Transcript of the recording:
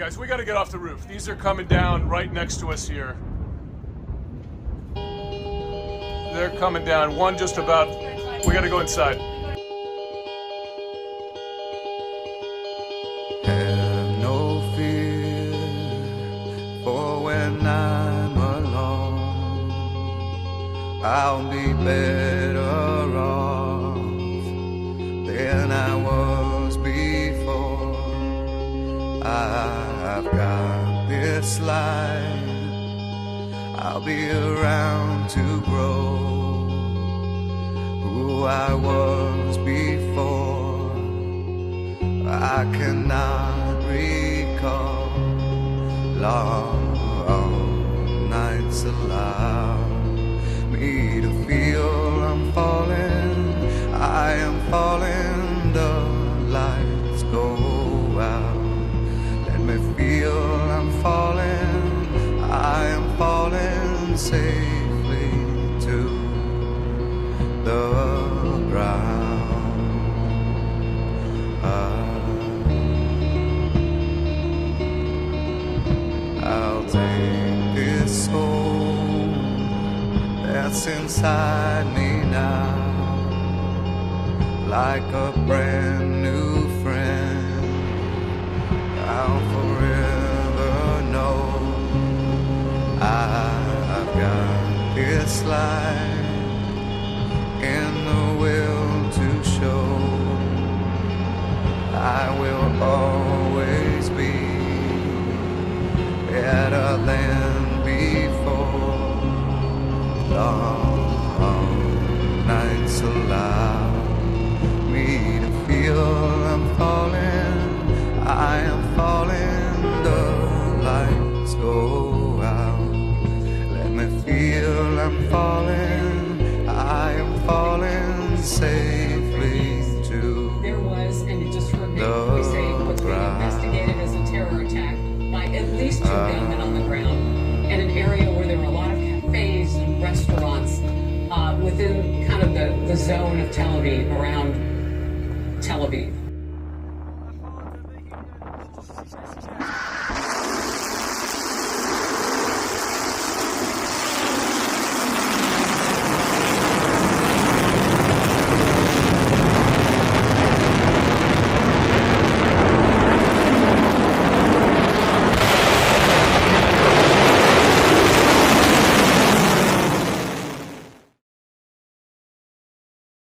guys, we gotta get off the roof. These are coming down right next to us here. They're coming down. One just about. We gotta go inside. Have no fear for when I'm alone. I'll be better off than I was before. I've got this life. I'll be around to grow who I was before. I cannot recall long nights allow me to feel I'm falling. I am falling, the lights go out. Let me feel I'm falling. I am falling safely to the ground. I'll take this soul that's inside me now, like a brand new friend. I'll forever know I've got this life in the will to show. I will always be better than before. Long nights allow me to feel I'm falling. I am falling, the lights go out. Let me feel I'm falling. I am falling safely to there was, and just for me, the we say what's being ground. investigated as a terror attack by at least 2 gunmen on the ground in an area where there were a lot of cafes and restaurants within kind of the zone of Tel Aviv, around Tel Aviv.